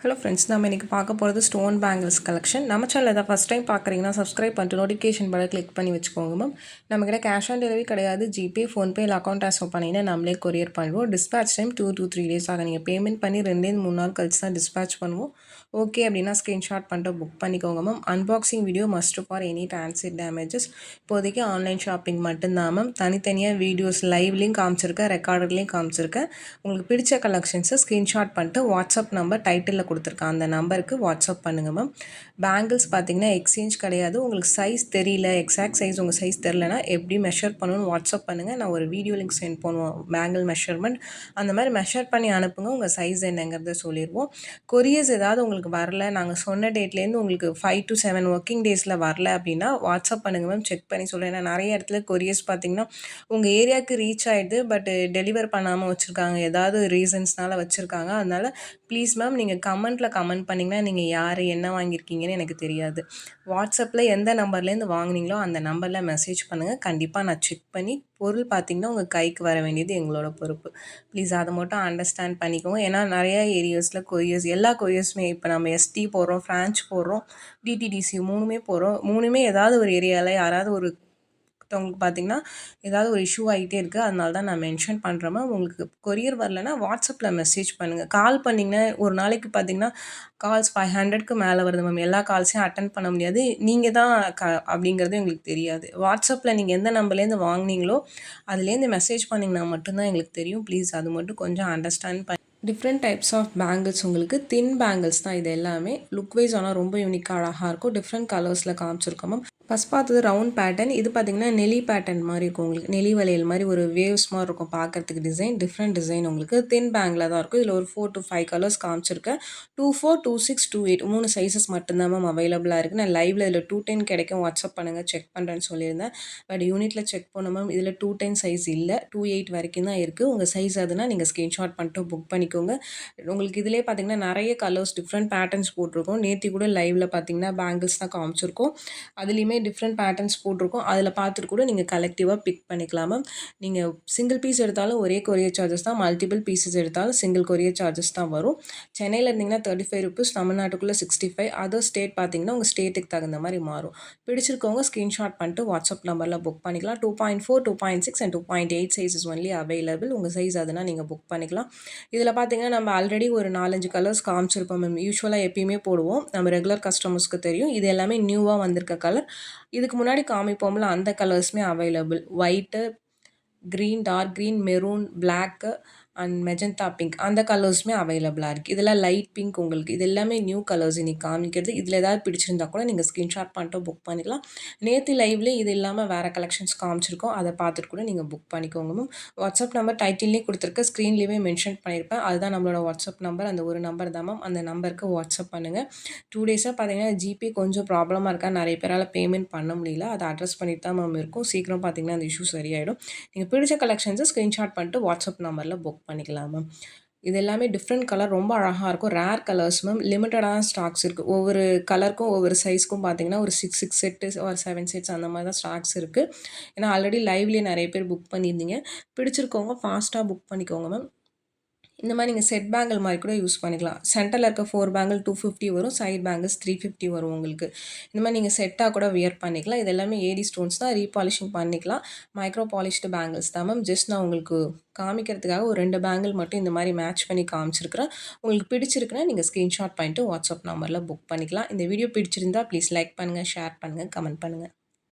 Hello friends, நம்ம இன்றைக்கி பார்க்க போகிறது ஸ்டோன் பேங்கிள்ஸ் கலெக்ஷன். நம்ம சேனல் எதாவது ஃபஸ்ட் டைம் பார்க்குறீங்கன்னா சப்ஸ்கிரைப் பண்ணிட்டு நோட்டிஃபிகேஷன் பட்டன் கிளிக் பண்ணி வச்சுக்கோங்க மேம். நம்மக்கிட்ட கேஷ் ஆன் டெலிவரி கிடையாது. ஜிபே, ஃபோன்பே இல்லை அக்கௌண்ட் ட்ரான்ஸ்ஃபர் பண்ணிங்கன்னா நம்மளே கொரியர் பண்ணுவோம். டிஸ்பேச் டைம் 2 to 3 days ஆகும். நீங்கள் பேமெண்ட் பண்ணி 2-3 நாள் கழிச்சு தான் டிஸ்பேச் பண்ணுவோம். ஓகே அப்படின்னா ஸ்க்ரீன்ஷாட் பண்ணிட்டு புக் பண்ணிக்கோங்க ma'am. Unboxing video must for any transit damages. இப்போதைக்கு ஆன்லைன் ஷாப்பிங் மட்டும்தான் மேம். தனித்தனியாக வீடியோஸ் லைவ்லேயும் காமிச்சிருக்கேன், ரெக்கார்டர்லேயும் காமிச்சிருக்கேன். உங்களுக்கு பிடிச்ச கலெக்ஷன்ஸை ஸ்க்ரீன்ஷாட் பண்ணிட்டு வாட்ஸ்அப் நம்பர் டைட்டிலில் கொடுத்துருக்கேன், அந்த நம்பருக்கு வாட்ஸ்அப் பண்ணுங்கள் மேம். பேங்கிள்ஸ் பார்த்தீங்கன்னா எக்ஸ்சேஞ்ச் கிடையாது. உங்களுக்கு சைஸ் தெரியல, எக்ஸாக்ட் சைஸ் உங்கள் சைஸ் தெரிலனா எப்படி மெஷர் பண்ணணும்னு வாட்ஸ்அப் பண்ணுங்கள். நான் ஒரு வீடியோ லிங்க் சென்ட் பண்ணுவோம், பேங்கிள் மெஷர்மெண்ட். அந்த மாதிரி மெஷர் பண்ணி அனுப்புங்க. உங்கள் சைஸ் என்னங்கிறத சொல்லிடுவோம். கொரியர்ஸ் ஏதாவது உங்களுக்கு வரல, நாங்கள் சொன்ன டேட்லேருந்து உங்களுக்கு 5 to 7 ஒர்க்கிங் டேஸில் வரல அப்படின்னா வாட்ஸ்அப் பண்ணுங்கள் மேம். செக் பண்ணி சொல்கிறேன். ஏன்னா நிறைய இடத்துல கொரியர்ஸ் பார்த்தீங்கன்னா உங்கள் ஏரியாவுக்கு ரீச் ஆகிடுது, பட் டெலிவர் பண்ணாமல் வச்சுருக்காங்க, ஏதாவது ரீசன்ஸ்னால வச்சுருக்காங்க. அதனால் ப்ளீஸ் மேம், நீங்கள் கமெண்ட் பண்ணிங்கன்னா நீங்கள் யார் என்ன வாங்கியிருக்கீங்கன்னு எனக்கு தெரியாது. வாட்ஸ்அப்பில் எந்த நம்பர்லேருந்து வாங்கினீங்களோ அந்த நம்பரில் மெசேஜ் பண்ணுங்கள். கண்டிப்பாக நான் செக் பண்ணி பொருள் பார்த்திங்கன்னா உங்கள் கைக்கு வர வேண்டியது எங்களோட பொறுப்பு. ப்ளீஸ் அதை மட்டும் அண்டர்ஸ்டாண்ட் பண்ணிக்கோங்க. ஏன்னா நிறையா ஏரியாஸில் கொரியர்ஸ், எல்லா கொரியர்ஸுமே இப்போ நம்ம எஸ்டி போடுறோம், ஃப்ரான்ச் போடுறோம், டிடிடிசி மூணுமே போடுறோம். மூணுமே ஏதாவது ஒரு ஏரியாவில் யாராவது ஒருத்தவங்களுக்கு பார்த்திங்கன்னா ஏதாவது ஒரு இஷ்யூ ஆகிட்டே இருக்குது. அதனால தான் நான் மென்ஷன் பண்ணுறேன். உங்களுக்கு கொரியர் வரலன்னா வாட்ஸ்அப்பில் மெசேஜ் பண்ணுங்கள். கால் பண்ணிங்கன்னா ஒரு நாளைக்கு பார்த்திங்கன்னா கால்ஸ் 500க்கு மேலே வருது மேம். எல்லா கால்ஸையும் அட்டன் பண்ண முடியாது. நீங்கள் தான் அப்படிங்கிறது எங்களுக்கு தெரியாது. வாட்ஸ்அப்பில் நீங்கள் எந்த நம்பர்லேருந்து வாங்கினீங்களோ அதுலேருந்து மெசேஜ் பண்ணிங்கன்னா மட்டும்தான் எங்களுக்கு தெரியும். ப்ளீஸ் அது மட்டும் கொஞ்சம் அண்டர்ஸ்டாண்ட் பண்ணி. டிஃப்ரெண்ட் டைப்ஸ் ஆஃப் பேங்கிள்ஸ், உங்களுக்கு தின் பேங்கிள்ஸ் தான் இது எல்லாமே. லுக் வைஸ் ஆனால் ரொம்ப யூனிக்காக அழகாக இருக்கும். டிஃப்ரெண்ட் கலர்ஸில் காமிச்சிருக்கோம் மேம். ஃபஸ்ட் பார்த்தது ரவுண்ட் பேட்டர்ன். இது பார்த்திங்கன்னா நெலி பேட்டர்ன் மாதிரி இருக்கும். உங்களுக்கு நெலி வளையல் மாதிரி ஒரு வேவ்ஸ் மாதிரி இருக்கும் பார்க்குறதுக்கு. Design different design. உங்களுக்கு தின் பேங்கில் தான் இருக்கும். இதில் ஒரு 4 to 5 கலர்ஸ் காமிச்சிருக்கேன். 24, 26, 28 3 சைஸஸ் மட்டும்தான் மேம் அவைலபிளாக இருக்குது. நான் லைவில் இதில் 210 கிடைக்கும். வாட்ஸ்அப் பண்ணுங்கள், செக் பண்ணுறேன்னு சொல்லியிருந்தேன். பட் யூனிட்டில் செக் பண்ணோம் மேம். இதில் 210 சைஸ் இல்லை, 28 வரைக்கும் தான் இருக்குது. உங்கள் சைஸ் அதுனா நீங்கள் ஸ்க்ரீன்ஷாட் பண்ணிட்டு புக் பண்ணிக்கோங்க. உங்களுக்கு இதிலே பார்த்திங்கன்னா நிறைய கலர்ஸ் டிஃப்ரெண்ட் பேட்டர்ன்ஸ் போட்டிருக்கோம். நேற்று கூட லைவில் பார்த்திங்கன்னா பேங்கிள்ஸ் தான் காமிச்சிருக்கோம். அதுலேயுமே டிஃப்ரெண்ட் பேட்டர்ன்ஸ் போட்டிருக்கோம். அதில் பார்த்துட்டு கூட நீங்கள் கலெக்டிவாக பிக் பண்ணிக்கலாம் மேம். நீங்கள் சிங்கிள் பீஸ் எடுத்தாலும் ஒரே கொரியர் சார்ஜஸ் தான், மல்டிபிள் பீசஸ் எடுத்தாலும் சிங்கிள் கொரியர் சார்ஜஸ் தான் வரும். சென்னையில் இருந்தீங்கன்னா 35 ருபீஸ், தமிழ்நாட்டுக்குள்ளே 65, அதர் ஸ்டேட் பார்த்தீங்கன்னா உங்கள் ஸ்டேட்டுக்கு தகுந்த மாதிரி மாறும். பிடிச்சிருக்கவங்க ஸ்க்ரீன்ஷாட் பண்ணிட்டு வாட்ஸ்அப் நம்பரில் புக் பண்ணிக்கலாம். 2.4, 2.6 அண்ட் 2.8 சைஸஸ் ஒன்லி அவைலபிள். உங்கள் சைஸ் அதுனா நீங்கள் புக் பண்ணிக்கலாம். இதில் பார்த்தீங்கன்னா நம்ம ஆல்ரெடி ஒரு 4-5 கலர்ஸ் காமிச்சிருப்போம் மேம். யூஸ்வலாக எப்பயுமே போடுவோம், நம்ம ரெகுலர் கஸ்டமர்ஸ்க்கு தெரியும். இது எல்லாமே நியூவாக வந்திருக்க கலர். இதுக்கு முன்னாடி காமிப்போம்ல அந்த கலர்ஸுமே available. White, green, dark green, maroon, black and magenta pink, அந்த கலர்ஸுமே அவைலபிளாக இருக்குது. இதெல்லாம் லைட் பிங்க். உங்களுக்கு இது எல்லாமே நியூ கலர்ஸ் இன்றைக்கி காமிக்கிறது. இதில் ஏதாவது பிடிச்சிருந்தா கூட நீங்கள் ஸ்க்ரீன்ஷாட் பண்ணிட்டு புக் பண்ணிக்கலாம். நேற்று லைவ்லேயே இது இல்லாமல் வேறு கலெக்ஷன்ஸ் காமிச்சிருக்கோம், அதை பார்த்துட்டு கூட நீங்கள் புக் பண்ணிக்கோங்க மேம். வாட்ஸ்அப் நம்பர் டைட்டில்லேயே கொடுத்துருக்க, ஸ்க்ரீன்லேயே மென்ஷன் பண்ணியிருப்பேன். அதுதான் நம்மளோட வாட்ஸ்அப் நம்பர். அந்த ஒரு நம்பர் தான் மேம். அந்த நம்பருக்கு வாட்ஸ்அப் பண்ணுங்கள். 2 டேஸாக பார்த்தீங்கன்னா ஜிபே கொஞ்சம் ப்ராப்ளமாக இருக்கா, நிறைய பேரால் பேமெண்ட் பண்ண முடியல. அதை அட்ரஸ் பண்ணிட்டு தான் மேம் இருக்கும். சீக்கிரம் பார்த்தீங்கன்னா அந்த இஷ்யூ சரியாயிடும். நீங்கள் பிடிச்ச கலெக்ஷன்ஸை ஸ்க்ரீன்ஷாட் பண்ணிட்டு வாட்ஸ்அப் நம்பரில் புக் பண்ணிக்கலாம் மேம். இது எல்லாமே டிஃப்ரெண்ட் கலர், ரொம்ப அழகாக இருக்கும். Rare colours ma'am. லிமிட்டடான ஸ்டாக்ஸ் இருக்குது. ஒவ்வொரு கலருக்கும் ஒவ்வொரு சைஸ்க்கும் பார்த்தீங்கன்னா ஒரு 6 செட்டு ஒரு 7 செட்ஸ் அந்த மாதிரி தான் ஸ்டாக்ஸ் இருக்குது. ஏன்னா ஆல்ரெடி லைவ்லேயே நிறைய பேர் புக் பண்ணியிருந்தீங்க. பிடிச்சிருக்கவங்க ஃபாஸ்ட்டாக புக் பண்ணிக்கோங்க மேம். இந்த மாதிரி நீங்கள் செட் பேங்கிள் மாதிரி கூட யூஸ் பண்ணிக்கலாம். சென்டரில் இருக்க 4 பேங்கிள் 250 வரும், சைட் பேங்கிள்ஸ் 350 வரும் உங்களுக்கு. இந்த மாதிரி நீங்கள் செட்டாக கூட வியர் பண்ணிக்கலாம். இது எல்லாமே ஏடி ஸ்டோன்ஸ் தான், ரீபாலிஷிங் பண்ணிக்கலாம். மைக்ரோ பாலிஷ்டு பேங்கிள்ஸ் தான் மேம். ஜஸ்ட் நான் உங்களுக்கு காமிக்கிறதுக்காக ஒரு 2 பேங்கிள் மட்டும் இந்த மாதிரி மேட்ச் பண்ணி காமிச்சிருக்கிறேன். உங்களுக்கு பிடிச்சிருக்குன்னா நீங்கள் ஸ்க்ரீன்ஷாட் பண்ணிட்டு வாட்ஸ்அப் நம்பரில் புக் பண்ணிக்கலாம். இந்த வீடியோ பிடிச்சிருந்தா ப்ளீஸ் லைக் பண்ணுங்கள், ஷேர் பண்ணுங்கள், கமெண்ட் பண்ணுங்கள்.